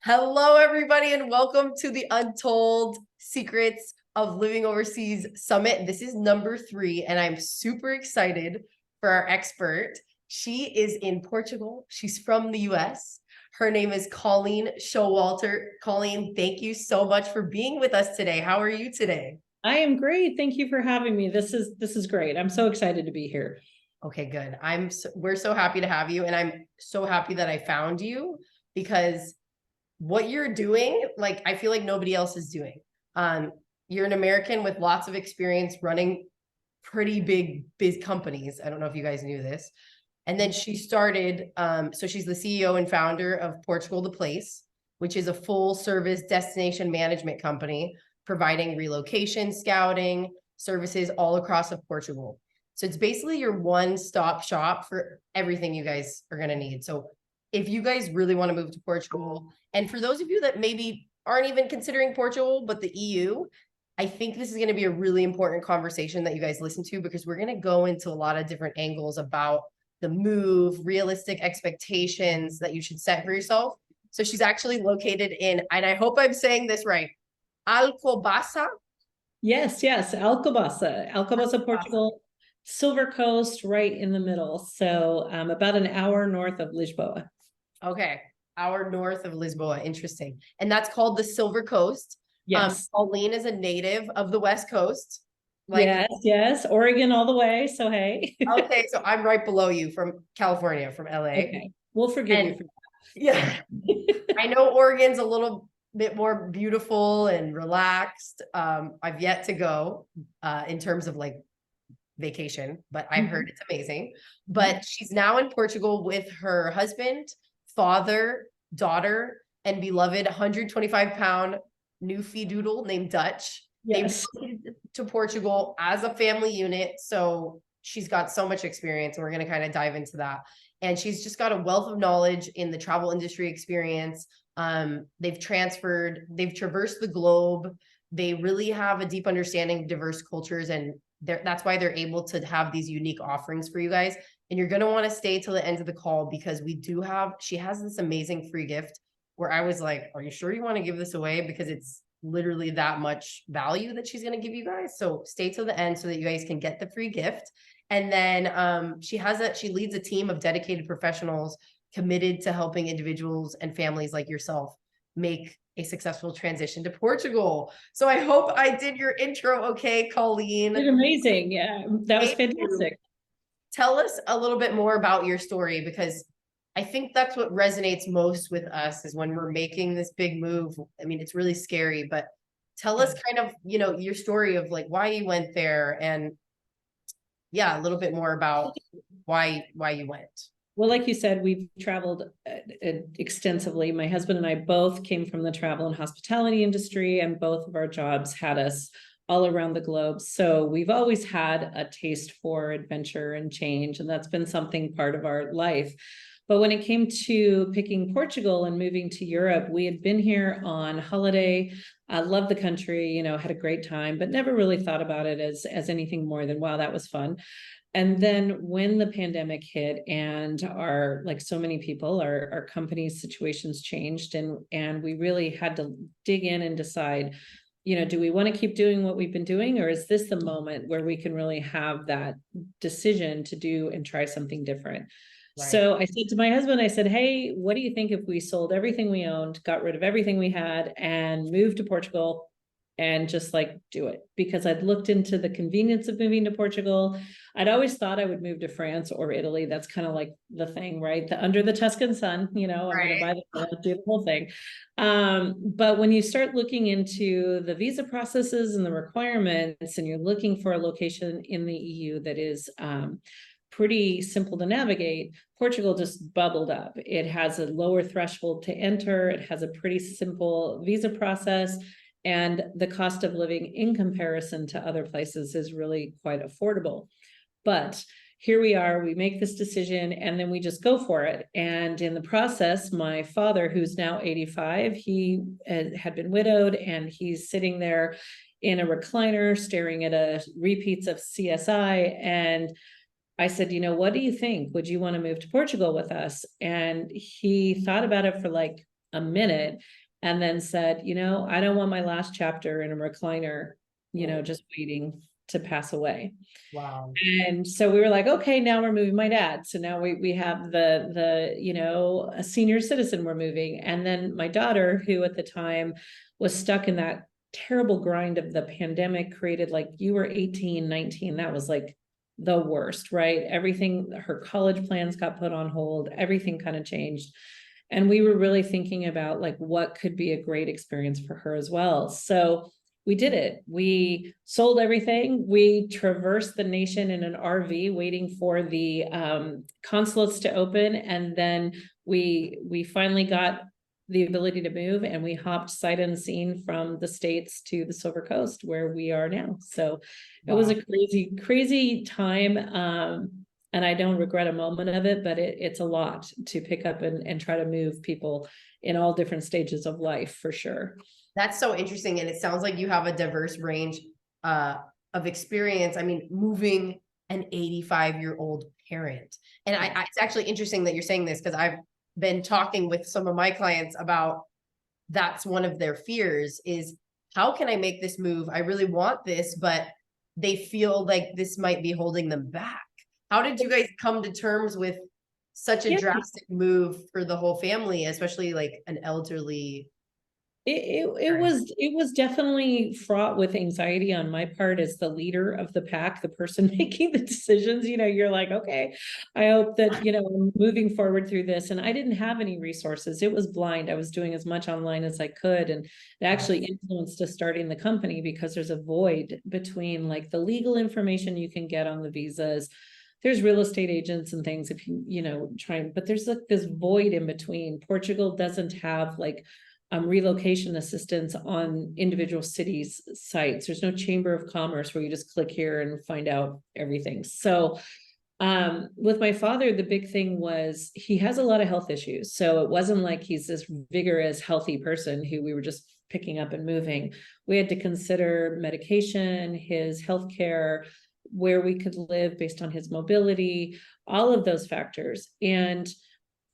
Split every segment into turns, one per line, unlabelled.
Hello, everybody, and welcome to the Untold Secrets of Living Overseas Summit. This is number 3, and I'm super excited for our expert. She is in Portugal. She's from the US. Her name is Colleen Showalter. Colleen, thank you so much for being with us today. How are you today?
I am great. Thank you for having me. This is great. I'm so excited to be here.
Okay, good. We're so happy to have you, and I'm so happy that I found you because what you're doing, like, I feel like nobody else is doing. You're an American with lots of experience running pretty big companies. I don't know if you guys knew this. And then she started, so she's the CEO and founder of Portugal The Place, which is a full service destination management company providing relocation, scouting services all across of Portugal. So it's basically your one-stop shop for everything you guys are going to need. So if you guys really want to move to Portugal, and for those of you that maybe aren't even considering Portugal, but the EU, I think this is going to be a really important conversation that you guys listen to, because we're going to go into a lot of different angles about the move, realistic expectations that you should set for yourself. So she's actually located in, and I hope I'm saying this right, Alcobaça.
Yes, Alcobaça, Portugal, Silver Coast, right in the middle. So about an hour north of Lisboa.
Okay, hour north of Lisboa. Interesting. And that's called the Silver Coast.
Yes.
Colleen is a native of the West Coast.
Yes. Oregon all the way. So hey.
Okay, so I'm right below you from California, from LA.
Okay. We'll forgive you for that.
Yeah. I know Oregon's a little bit more beautiful and relaxed. I've yet to go in terms of like vacation, but I've heard it's amazing. But she's now in Portugal with her husband, father, daughter, and beloved 125-pound Newfiedoodle named Dutch.
Yes.
They moved to Portugal as a family unit. So she's got so much experience, and we're going to kind of dive into that. And she's just got a wealth of knowledge in the travel industry experience. They've traversed the globe. They really have a deep understanding of diverse cultures, and that's why they're able to have these unique offerings for you guys. And you're going to want to stay till the end of the call, because she has this amazing free gift where I was like, are you sure you want to give this away? Because it's literally that much value that she's going to give you guys. So stay till the end so that you guys can get the free gift. And then she leads a team of dedicated professionals committed to helping individuals and families like yourself make a successful transition to Portugal. So I hope I did your intro okay, Colleen.
It's amazing. Yeah, that was fantastic.
Tell us a little bit more about your story, because I think that's what resonates most with us is when we're making this big move. I mean, it's really scary, but tell us kind of, your story of like why you went there, and yeah, a little bit more about why you went.
Well, like you said, we've traveled extensively. My husband and I both came from the travel and hospitality industry, and both of our jobs had us all around the globe. So we've always had a taste for adventure and change, and that's been something part of our life. But when it came to picking Portugal and moving to Europe, we had been here on holiday. I loved the country, had a great time, but never really thought about it as anything more than, wow, that was fun. And then when the pandemic hit, and like so many people, our company's situations changed, and we really had to dig in and decide, do we want to keep doing what we've been doing, or is this the moment where we can really have that decision to do and try something different? Right. So I said to my husband, I said, hey, what do you think if we sold everything we owned, got rid of everything we had, and moved to Portugal and just like do it? Because I'd looked into the convenience of moving to Portugal. I'd always thought I would move to France or Italy. That's kind of like the thing, right? Under the Tuscan sun, I'm going to buy do the whole thing. But when you start looking into the visa processes and the requirements, and you're looking for a location in the EU that is pretty simple to navigate, Portugal just bubbled up. It has a lower threshold to enter. It has a pretty simple visa process. And the cost of living in comparison to other places is really quite affordable. But here we are, we make this decision, and then we just go for it. And in the process, my father, who's now 85, he had been widowed, and he's sitting there in a recliner staring at repeats of CSI. And I said, what do you think? Would you want to move to Portugal with us? And he thought about it for like a minute and then said, I don't want my last chapter in a recliner, just waiting to pass away.
Wow.
And so we were like, okay, now we're moving my dad. So now we have a senior citizen we're moving. And then my daughter, who at the time was stuck in that terrible grind of the pandemic, created, like, you were 18, 19. That was like the worst, right? Everything, her college plans got put on hold. Everything kind of changed. And we were really thinking about, like, what could be a great experience for her as well. So we did it. We sold everything. We traversed the nation in an RV, waiting for the consulates to open. And then we finally got the ability to move, and we hopped sight unseen from the States to the Silver Coast, where we are now. So it was a crazy, crazy time. And I don't regret a moment of it, but it's a lot to pick up and try to move people in all different stages of life, for sure.
That's so interesting. And it sounds like you have a diverse range of experience. I mean, moving an 85-year-old parent. And it's actually interesting that you're saying this, because I've been talking with some of my clients about, that's one of their fears, is how can I make this move? I really want this, but they feel like this might be holding them back. How did you guys come to terms with such a drastic move for the whole family, especially like an elderly?
It was definitely fraught with anxiety on my part as the leader of the pack, the person making the decisions. You're like, okay, I hope that, I'm moving forward through this. And I didn't have any resources. It was blind. I was doing as much online as I could. And it actually influenced us starting the company, because there's a void between, like, the legal information you can get on the visas. There's real estate agents and things if you, but there's like this void in between. Portugal doesn't have, like, relocation assistance on individual cities' sites. There's no chamber of commerce where you just click here and find out everything. So with my father, the big thing was he has a lot of health issues. So it wasn't like he's this vigorous, healthy person who we were just picking up and moving. We had to consider medication, his healthcare, where we could live based on his mobility, all of those factors. And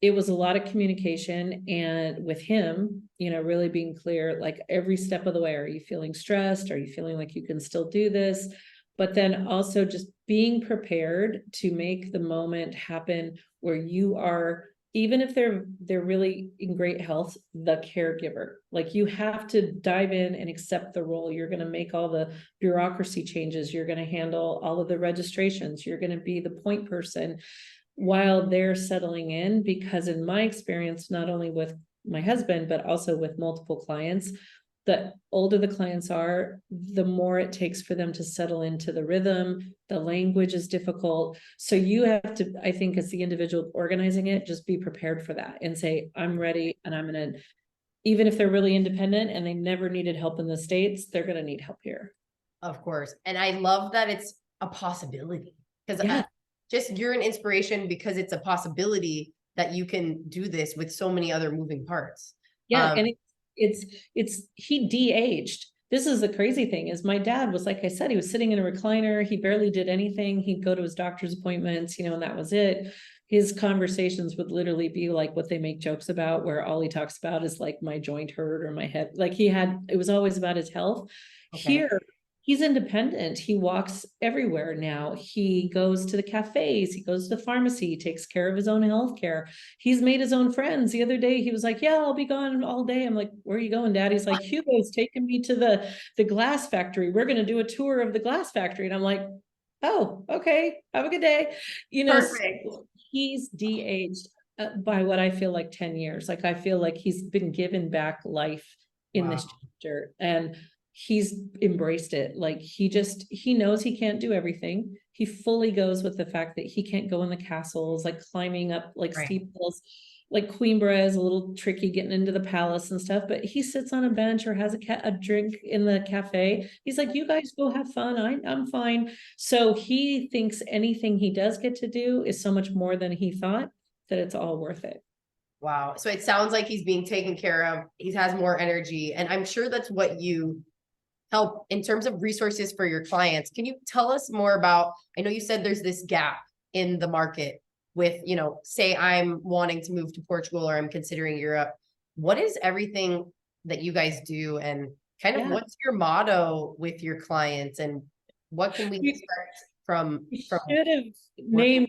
it was a lot of communication, and with him, really being clear, like, every step of the way. Are you feeling stressed? Are you feeling like you can still do this? But then also just being prepared to make the moment happen where you are, even if they're really in great health, the caregiver. Like, you have to dive in and accept the role. You're going to make all the bureaucracy changes. You're going to handle all of the registrations. You're going to be the point person while they're settling in. Because in my experience, not only with my husband, but also with multiple clients, the older the clients are, the more it takes for them to settle into the rhythm. The language is difficult. So you have to, I think, as the individual organizing it, just be prepared for that and say, I'm ready, and I'm going to, even if they're really independent and they never needed help in the States, they're going to need help here.
Of course. And I love that it's a possibility, because just you're an inspiration, because it's a possibility that you can do this with so many other moving parts.
And he de-aged. This is the crazy thing, is my dad was, like I said, he was sitting in a recliner. He barely did anything. He'd go to his doctor's appointments, and that was it. His conversations would literally be like what they make jokes about, where all he talks about is, like, my joint hurt or my head. Like, it was always about his health. Okay. Here, he's independent. He walks everywhere now. He goes to the cafes. He goes to the pharmacy. He takes care of his own healthcare. He's made his own friends. The other day, he was like, yeah, I'll be gone all day. I'm like, where are you going, Dad? He's like, Hugo's taking me to the glass factory. We're going to do a tour of the glass factory. And I'm like, oh, okay. Have a good day.
Perfect.
So he's de-aged by what I feel like 10 years. Like, I feel like he's been given back life in this chapter. And he's embraced it. Like, he knows he can't do everything. He fully goes with the fact that he can't go in the castles, like climbing up like steep hills. Like, Coimbra is a little tricky getting into the palace and stuff, but he sits on a bench or has a drink in the cafe. He's like, you guys go have fun. I'm fine. So he thinks anything he does get to do is so much more than he thought, that it's all worth it.
Wow. So it sounds like he's being taken care of. He has more energy, and I'm sure that's what you help in terms of resources for your clients. Can you tell us more about, I know you said there's this gap in the market with, say I'm wanting to move to Portugal, or I'm considering Europe. what is everything that you guys do, and kind of
Yeah.
what's your motto with your clients, and what can we expect from
We
from
should have
working?
named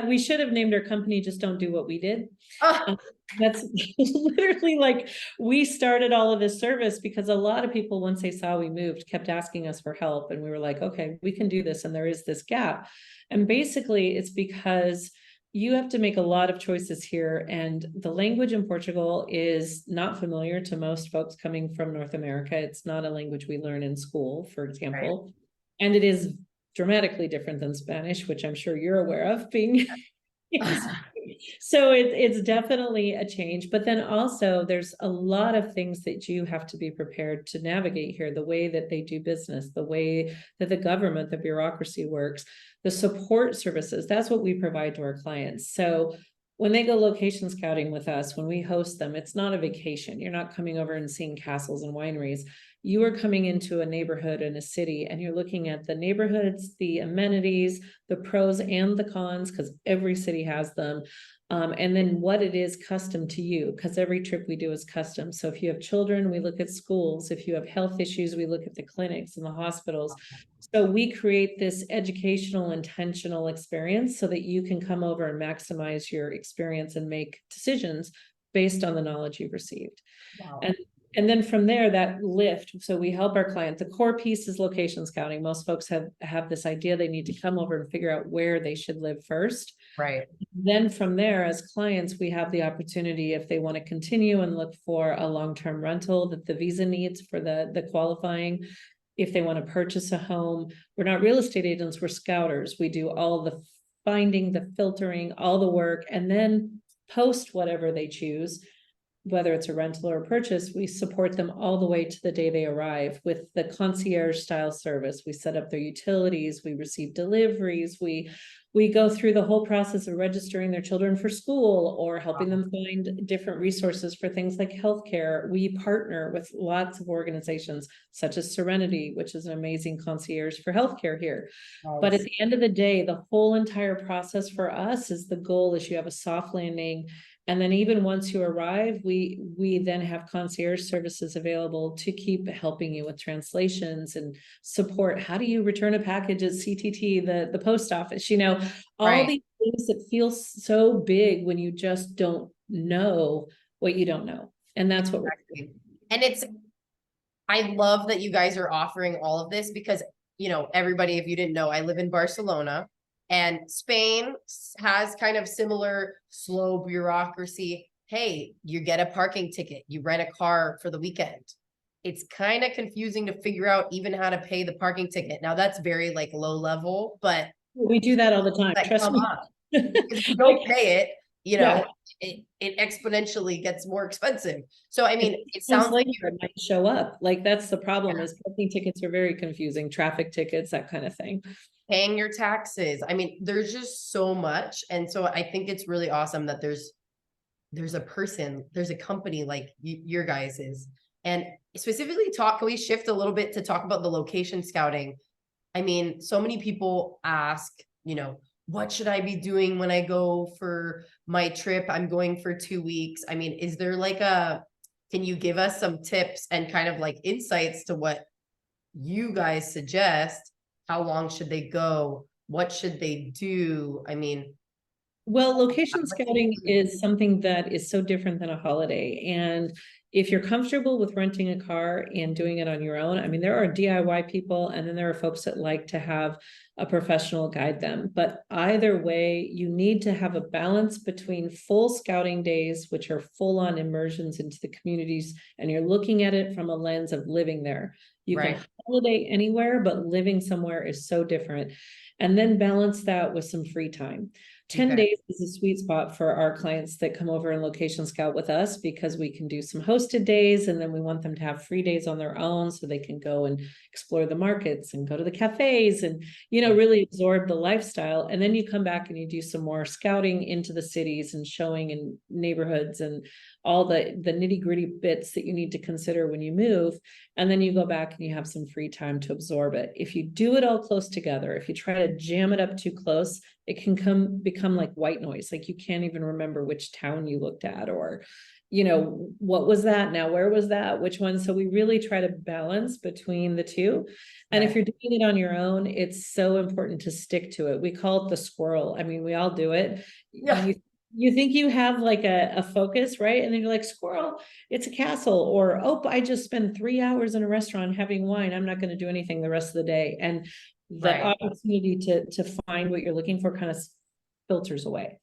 we should have named our company Just Don't Do What We Did.
Ah,
That's literally like, we started all of this service because a lot of people, once they saw we moved, kept asking us for help. And we were like, okay, we can do this. And there is this gap. And basically it's because you have to make a lot of choices here. And the language in Portugal is not familiar to most folks coming from North America. It's not a language we learn in school, for
right.
example. And it is dramatically different than Spanish, which I'm sure you're aware of being so it's definitely a change, but then also there's a lot of things that you have to be prepared to navigate here, the way that they do business, the way that the government, the bureaucracy works, the support services. That's what we provide to our clients. So when they go location scouting with us, when we host them, it's not a vacation. You're not coming over and seeing castles and wineries. You are coming into a neighborhood in a city and you're looking at the neighborhoods, the amenities, the pros and the cons, because every city has them. And then what it is custom to you, because every trip we do is custom. So if you have children, we look at schools. If you have health issues, we look at the clinics and the hospitals. So we create this educational, intentional experience so that you can come over and maximize your experience and make decisions based on the knowledge you've received.
Wow.
And then from there, that lift. So we help our client. The core piece is location scouting. Most folks have this idea they need to come over and figure out where they should live first.
Right.
Then from there, as clients, we have the opportunity, if they want to continue and look for a long-term rental that the visa needs for the qualifying. If they want to purchase a home, we're not real estate agents, we're scouters. We do all the finding, the filtering, all the work, and then post whatever they choose, whether it's a rental or a purchase, we support them all the way to the day they arrive with the concierge style service. We set up their utilities, we receive deliveries, we go through the whole process of registering their children for school or helping them find different resources for things like healthcare. We partner with lots of organizations such as Serenity, which is an amazing concierge for healthcare here. But at the end of the day, the whole entire process for us is the goal is you have a soft landing. And then even once you arrive, we then have concierge services available to keep helping you with translations and support. How do you return a package at CTT, the post office? All these things that feel so big when you just don't know what you don't know. And that's what we're doing.
And I love that you guys are offering all of this because, everybody, if you didn't know, I live in Barcelona. And Spain has kind of similar slow bureaucracy. Hey, you get a parking ticket, you rent a car for the weekend. It's kind of confusing to figure out even how to pay the parking ticket. Now that's very like low level, but
we do that all the time. Trust me.
If you don't pay it,
Yeah.
it exponentially gets more expensive. So I mean, it sounds like
you might show up. Like that's the problem is parking tickets are very confusing, traffic tickets, that kind of thing.
Paying your taxes. I mean, there's just so much. And so I think it's really awesome that there's a company like your guys is. And specifically can we shift a little bit to talk about the location scouting? I mean, so many people ask, what should I be doing when I go for my trip? I'm going for 2 weeks. I mean, is there can you give us some tips and kind of like insights to what you guys suggest? How long should they go? What should they do? I mean,
well, location scouting is something that is so different than a holiday. And if you're comfortable with renting a car and doing it on your own, I mean, there are DIY people, and then there are folks that like to have a professional guide them. But either way, you need to have a balance between full scouting days, which are full on immersions into the communities, and you're looking at it from a lens of living there. You can holiday anywhere, but living somewhere is so different. And then balance that with some free time. 10 days is a sweet spot for our clients that come over and location scout with us because we can do some hosted days, and then we want them to have free days on their own so they can go and explore the markets and go to the cafes and, really absorb the lifestyle. And then you come back and you do some more scouting into the cities and showing in neighborhoods and all the nitty-gritty bits that you need to consider when you move. And then you go back and you have some free time to absorb it. If you do it all close together, if you try to jam it up too close, it can become like white noise. Like you can't even remember which town you looked at, or you know, what was that? Now, where was that? Which one? So we really try to balance between the two. And if
Right.
you're doing it on your own, it's so important to stick to it. We call it the squirrel. I mean, we all do it.
Yeah.
You think you have like a focus, right? And then you're like, squirrel, it's a castle. Or, oh, I just spent 3 hours in a restaurant having wine. I'm not going to do anything the rest of the day. And the
Right.
opportunity to find what you're looking for kind of filters away.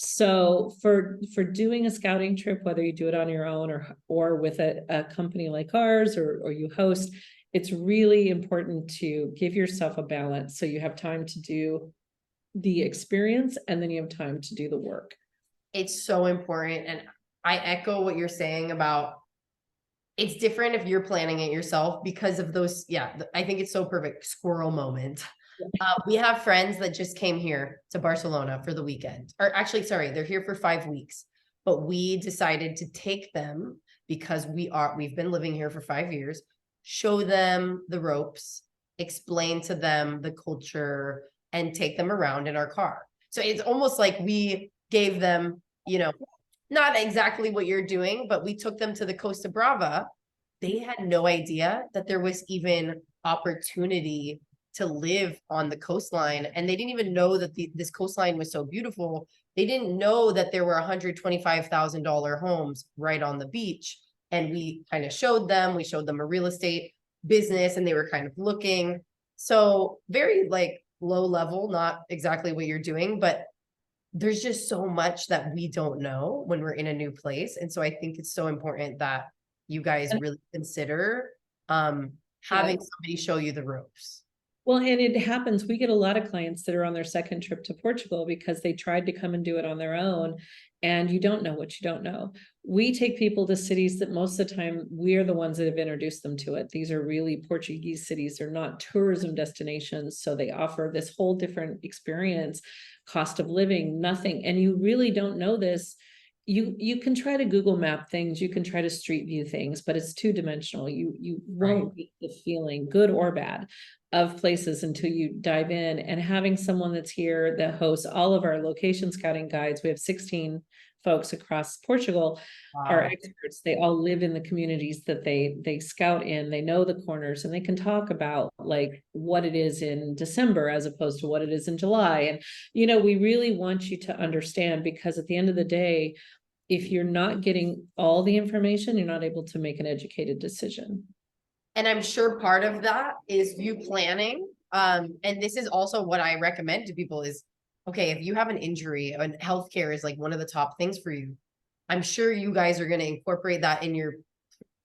So for doing a scouting trip, whether you do it on your own or with a company like ours, or you host, it's really important to give yourself a balance so you have time to do the experience and then you have time to do the work.
It's so important. And I echo what you're saying about it's different if you're planning it yourself because of those. Yeah, I think it's so perfect. Squirrel moment. We have friends that just came here to Barcelona for the weekend, or actually, sorry, they're here for 5 weeks, but we decided to take them because we've been living here for 5 years, show them the ropes, explain to them the culture, and take them around in our car. So it's almost like we gave them, not exactly what you're doing, but we took them to the Costa Brava. They had no idea that there was even opportunity to live on the coastline. And they didn't even know that this coastline was so beautiful. They didn't know that there were $125,000 homes right on the beach. And we kind of we showed them a real estate business, and they were kind of looking. So very like low level, not exactly what you're doing, but there's just so much that we don't know when we're in a new place. And so I think it's so important that you guys really consider having somebody show you the ropes.
Well, and it happens. We get a lot of clients that are on their second trip to Portugal because they tried to come and do it on their own, and you don't know what you don't know. We take people to cities that most of the time we are the ones that have introduced them to it. These are really Portuguese cities. They're not tourism destinations. So they offer this whole different experience, cost of living, nothing. And you really don't know this. You can try to Google map things, you can try to street view things, but it's two-dimensional. You won't get the feeling, good or bad, of places until you dive in. And having someone that's here that hosts all of our location scouting guides, we have 16 folks across Portugal, are experts. They all live in the communities that they scout in. They know the corners, and they can talk about like what it is in December as opposed to what it is in July. And we really want you to understand, because at the end of the day, if you're not getting all the information, you're not able to make an educated decision.
And I'm sure part of that is you planning. And this is also what I recommend to people is, okay, if you have an injury and healthcare is like one of the top things for you, I'm sure you guys are going to incorporate that in your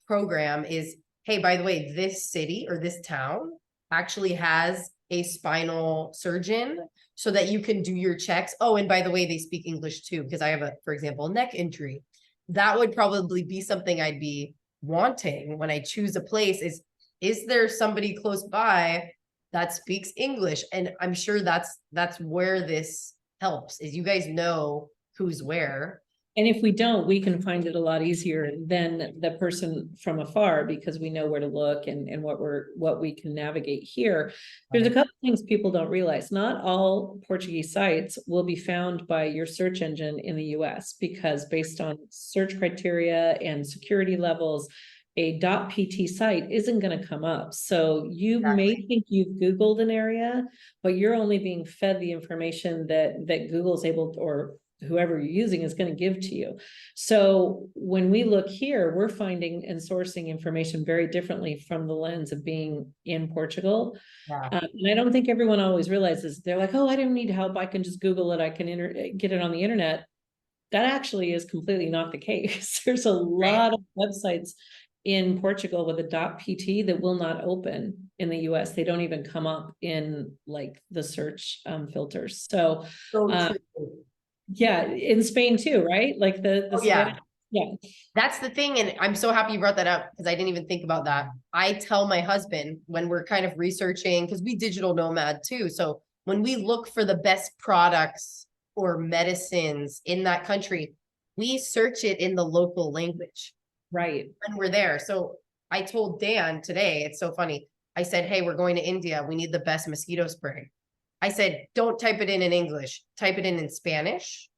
program is, hey, by the way, this city or this town actually has a spinal surgeon so that you can do your checks. Oh, and by the way, they speak English too, because I have for example, neck injury. That would probably be something I'd be wanting when I choose a place is there somebody close by that speaks English? And I'm sure that's where this helps, is you guys know who's where.
And if we don't, we can find it a lot easier than the person from afar, because we know where to look and what we can navigate here. There's a couple things people don't realize. Not all Portuguese sites will be found by your search engine in the US, because based on search criteria and security levels, a .pt site isn't going to come up. So you may think you've Googled an area, but you're only being fed the information that Google's able to, or whoever you're using is going to give to you. So when we look here, we're finding and sourcing information very differently from the lens of being in Portugal. And I don't think everyone always realizes. They're like, oh, I don't need help. I can just Google it. I can get it on the internet. That actually is completely not the case. There's a lot of websites in Portugal with a .pt that will not open in the US. They don't even come up in like the search filters. So yeah, in Spain too, right? Like the Spanish. Yeah.
That's the thing. And I'm so happy you brought that up, because I didn't even think about that. I tell my husband when we're kind of researching, because we digital nomad too. So when we look for the best products or medicines in that country, we search it in the local language.
Right.
When we're there. So I told Dan today, it's so funny. I said, hey, we're going to India. We need the best mosquito spray. I said, don't type it in English, type it in Spanish.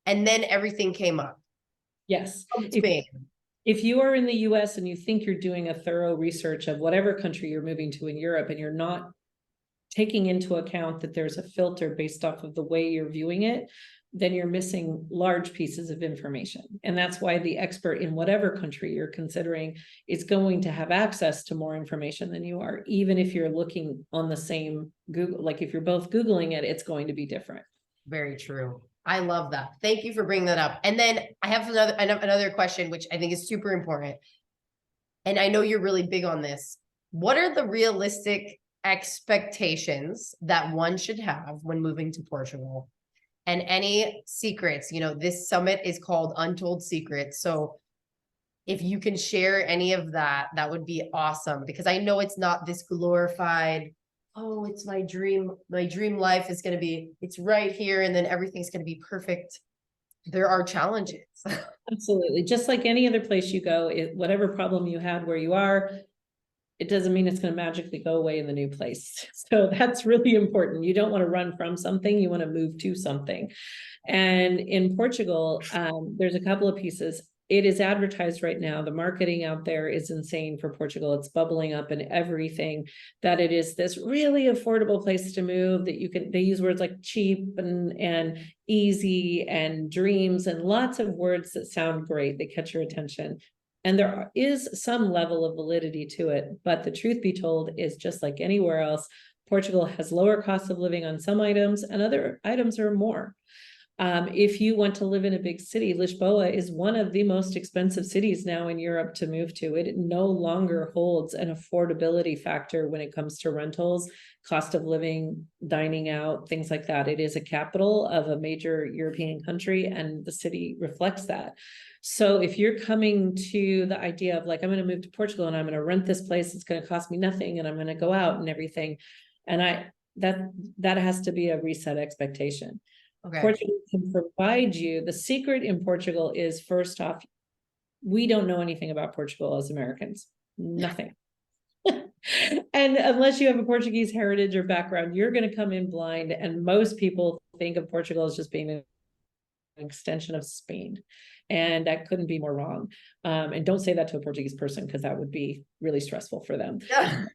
And then everything came up.
Yes.
From Spain.
If you are in the US and you think you're doing a thorough research of whatever country you're moving to in Europe, and you're not taking into account that there's a filter based off of the way you're viewing it, then you're missing large pieces of information. And that's why the expert in whatever country you're considering is going to have access to more information than you are, even if you're looking on the same Google, like if you're both Googling it, it's going to be different.
Very true. I love that. Thank you for bringing that up. And then I have another question, which I think is super important. And I know you're really big on this. What are the realistic expectations that one should have when moving to Portugal? And any secrets? This summit is called Untold Secrets. So if you can share any of that, that would be awesome, because I know it's not this glorified, oh, it's my dream life is going to be, it's right here, and then everything's going to be perfect. There are challenges.
Absolutely. Just like any other place you go, whatever problem you had where you are, it doesn't mean it's going to magically go away in the new place. So that's really important. You don't want to run from something, you want to move to something. And in Portugal, there's a couple of pieces. It is advertised right now. The marketing out there is insane for Portugal. It's bubbling up in everything, that it is this really affordable place to move, that they use words like cheap and easy and dreams and lots of words that sound great. They catch your attention. And there is some level of validity to it. But the truth be told is, just like anywhere else, Portugal has lower costs of living on some items, and other items are more. If you want to live in a big city, Lisboa is one of the most expensive cities now in Europe to move to. It no longer holds an affordability factor when it comes to rentals, cost of living, dining out, things like that. It is a capital of a major European country, and the city reflects that. So if you're coming to the idea of like, I'm going to move to Portugal and I'm going to rent this place, it's going to cost me nothing, and I'm going to go out and everything, and that has to be a reset expectation. Okay. Portugal can provide you. The secret in Portugal is, first off, we don't know anything about Portugal as Americans. Nothing. And unless you have a Portuguese heritage or background, you're going to come in blind. And most people think of Portugal as just being an extension of Spain. And that couldn't be more wrong. And don't say that to a Portuguese person, because that would be really stressful for them. Yeah.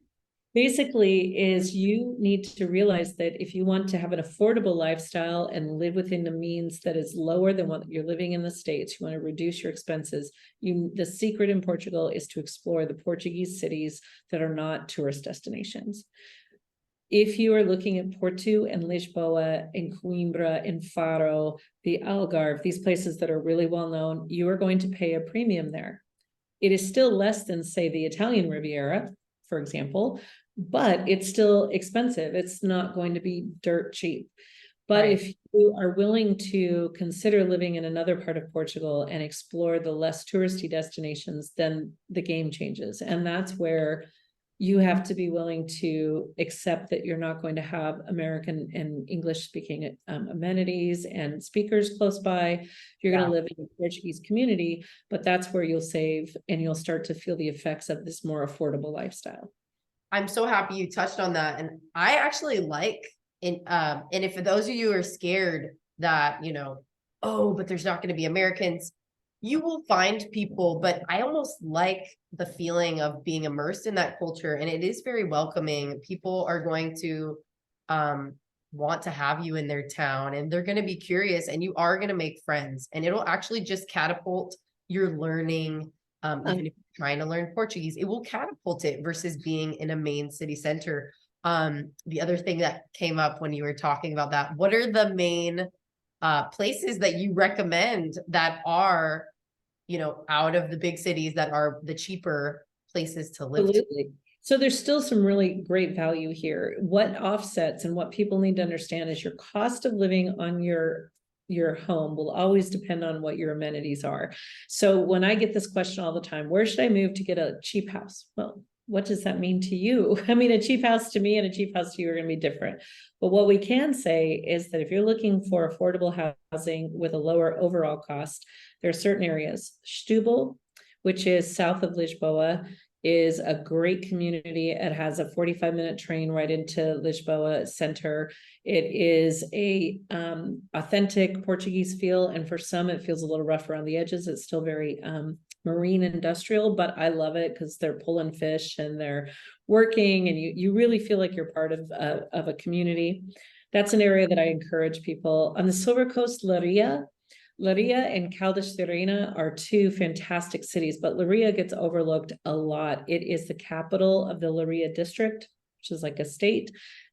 Basically, is you need to realize that if you want to have an affordable lifestyle and live within the means that is lower than what you're living in the States, you want to reduce your expenses. The secret in Portugal is to explore the Portuguese cities that are not tourist destinations. If you are looking at Porto and Lisboa and Coimbra and Faro, the Algarve, these places that are really well known, you are going to pay a premium there. It is still less than, say, the Italian Riviera, for example, but it's still expensive. It's not going to be dirt cheap. But right. If you are willing to consider living in another part of Portugal and explore the less touristy destinations, then the game changes. And that's where you have to be willing to accept that you're not going to have American and English speaking amenities and speakers close by. You're going to live in a Portuguese community, but that's where you'll save and you'll start to feel the effects of this more affordable lifestyle.
I'm so happy you touched on that. And I actually like, and if for those of you who are scared that, oh, but there's not going to be Americans, you will find people, but I almost like the feeling of being immersed in that culture. And it is very welcoming. People are going to want to have you in their town, and they're going to be curious, and you are going to make friends, and it'll actually just catapult your learning. Even if you're trying to learn Portuguese, it will catapult it versus being in a main city center. The other thing that came up when you were talking about that, what are the main places that you recommend that are, out of the big cities, that are the cheaper places to live?
Absolutely. So there's still some really great value here. What offsets and what people need to understand is your cost of living on your home will always depend on what your amenities are. So when I get this question all the time, where should I move to get a cheap house? Well, what does that mean to you? I mean, a cheap house to me and a cheap house to you are going to be different. But what we can say is that if you're looking for affordable housing with a lower overall cost, there are certain areas. Setúbal, which is south of Lisboa, is a great community. It has a 45-minute train right into Lisboa center. It is a authentic Portuguese feel, and for some it feels a little rough around the edges. It's still very marine industrial, but I love it because they're pulling fish and they're working, and you really feel like you're part of a community. That's an area that I encourage people. On the Silver Coast, Leiria and Caldas de Reina are two fantastic cities, but Leiria gets overlooked a lot. It is the capital of the Leiria district, which is like a state,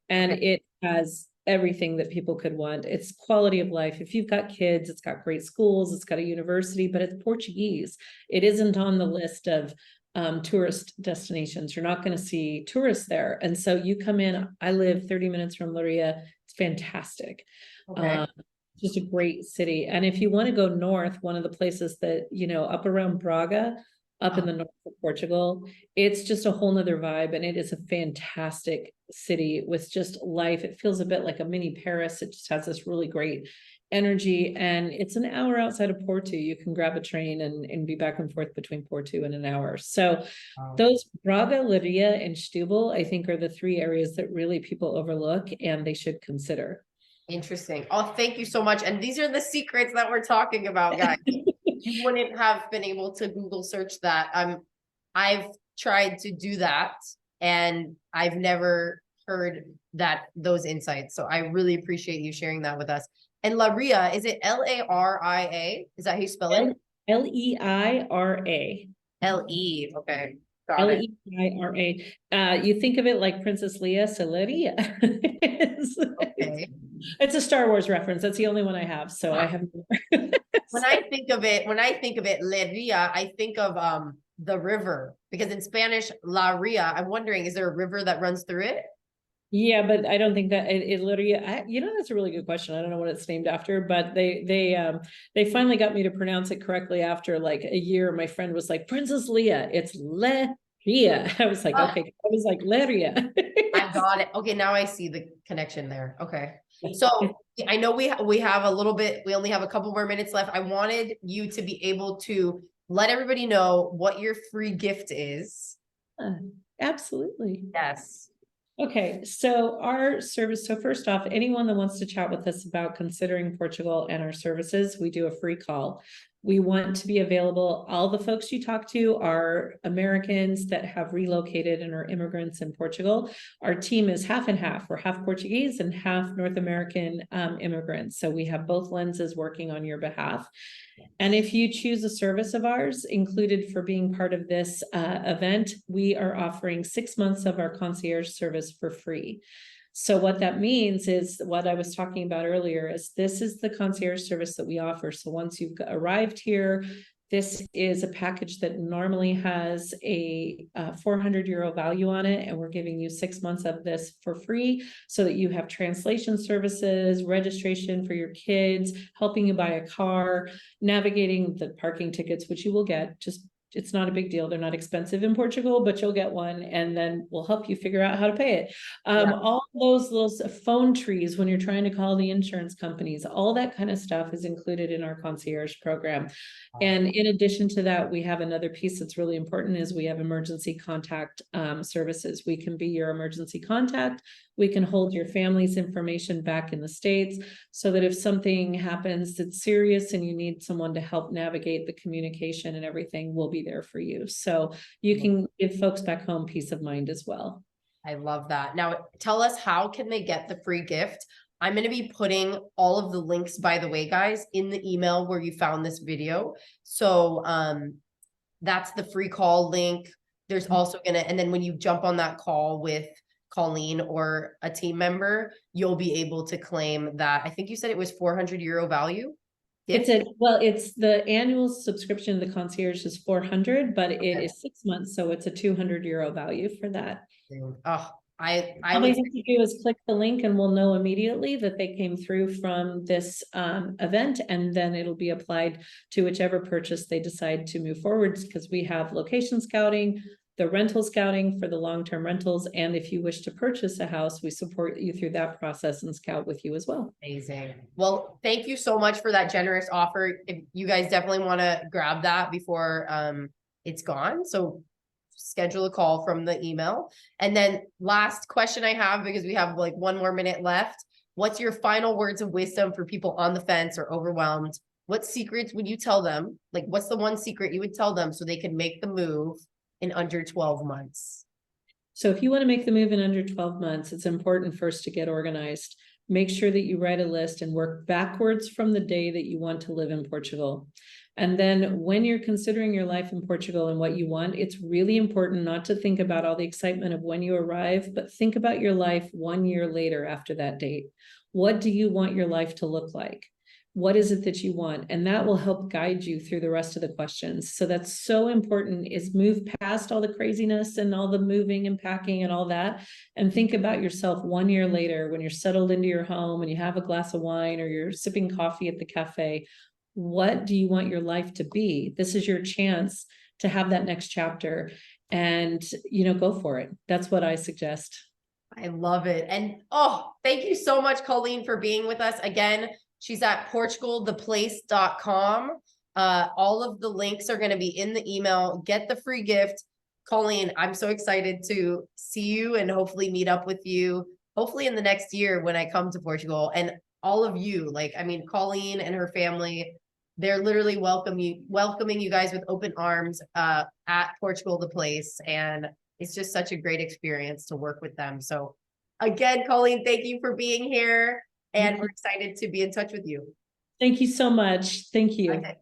and it has everything that people could want. It's quality of life. If you've got kids, it's got great schools, it's got a university, but it's Portuguese. It isn't on the list of tourist destinations. You're not going to see tourists there. And so you come in, I live 30 minutes from Leiria. It's fantastic. Just a great city. And if you want to go north, one of the places that, you know, up around Braga, up in the north of Portugal, it's just a whole nother vibe. And it is a fantastic city with just life. It feels a bit like a mini Paris. It just has this really great energy. And it's an hour outside of Porto. You can grab a train and be back and forth between Porto in an hour. So those Braga, Leiria, and Setúbal, I think, are the three areas that really people overlook and they should consider.
Interesting. Oh, thank you so much. And these are the secrets that we're talking about, guys. You wouldn't have been able to Google search that. I've tried to do that and I've never heard those insights. So I really appreciate you sharing that with us. And Leiria, is it Laria? Is that how you spell it?
Leira.
L-E. Okay. Got it.
Leira. You think of it like Princess Leia, so Leiria.
Okay.
It's a Star Wars reference. That's the only one I have. So I have
when I think of it, Leiria, I think of the river, because in Spanish, La Ria, I'm wondering, is there a river that runs through it?
Yeah, but I don't think that it literally, that's a really good question. I don't know what it's named after, but they finally got me to pronounce it correctly after like a year. My friend was like, Princess Leia, it's Leiria. I was like, okay. I was like, Leiria.
I got it. Okay, now I see the connection there. Okay. So I know we have a little bit, we only have a couple more minutes left. I wanted you to be able to let everybody know what your free gift is.
Absolutely.
Yes.
Okay, so our service, so first off, anyone that wants to chat with us about considering Portugal and our services, we do a free call. We want to be available. All the folks you talk to are Americans that have relocated and are immigrants in Portugal. Our team is half and half. We're half Portuguese and half North American immigrants. So we have both lenses working on your behalf. And if you choose a service of ours included for being part of this event, we are offering 6 months of our concierge service for free. So what that means is what I was talking about earlier is this is the concierge service that we offer. So once you've arrived here, this is a package that normally has a 400 euro value on it, and we're giving you 6 months of this for free so that you have translation services, registration for your kids, helping you buy a car, navigating the parking tickets, which you will get. It's not a big deal. They're not expensive in Portugal, but you'll get one, and then we'll help you figure out how to pay it. All those little phone trees when you're trying to call the insurance companies, all that kind of stuff is included in our concierge program. And in addition to that, we have another piece that's really important is we have emergency contact services. We can be your emergency contact. We can hold your family's information back in the States so that if something happens that's serious and you need someone to help navigate the communication and everything, we'll be there for you. So you can give folks back home peace of mind as well.
I love that. Now tell us, how can they get the free gift? I'm going to be putting all of the links, by the way, guys, in the email where you found this video. So that's the free call link. There's also and then when you jump on that call with Colleen or a team member, you'll be able to claim that. I think you said it was 400 euro value.
It's the annual subscription. The concierge is 400, but it is 6 months. So it's a 200 euro value for that.
Oh,
all they have to do is click the link and we'll know immediately that they came through from this event, and then it'll be applied to whichever purchase they decide to move forward, because we have location scouting, the rental scouting for the long-term rentals, and if you wish to purchase a house, we support you through that process and scout with you as well.
Amazing. Well, thank you so much for that generous offer. If you guys definitely want to grab that before it's gone. So schedule a call from the email. And then last question I have, because we have like 1 more minute left. What's your final words of wisdom for people on the fence or overwhelmed? What secrets would you tell them? Like, what's the one secret you would tell them so they can make the move in under 12 months?
So if you want to make the move in under 12 months, it's important first to get organized. Make sure that you write a list and work backwards from the day that you want to live in Portugal. And then when you're considering your life in Portugal and what you want, it's really important not to think about all the excitement of when you arrive, but think about your life 1 year later after that date. What do you want your life to look like? What is it that you want? And that will help guide you through the rest of the questions. So that's so important, is move past all the craziness and all the moving and packing and all that, and think about yourself 1 year later when you're settled into your home and you have a glass of wine or you're sipping coffee at the cafe. What do you want your life to be? This is your chance to have that next chapter, and, you know, go for it. That's what I suggest.
I love it. And oh, thank you so much, Colleen, for being with us again. She's at portugaltheplace.com. All of the links are going to be in the email. Get the free gift. Colleen, I'm so excited to see you and hopefully meet up with you, hopefully in the next year when I come to Portugal. And all of you, like, I mean, Colleen and her family, they're literally welcoming you guys with open arms at Portugal The Place. And it's just such a great experience to work with them. So again, Colleen, thank you for being here. And we're excited to be in touch with you.
Thank you so much. Thank you.
Okay.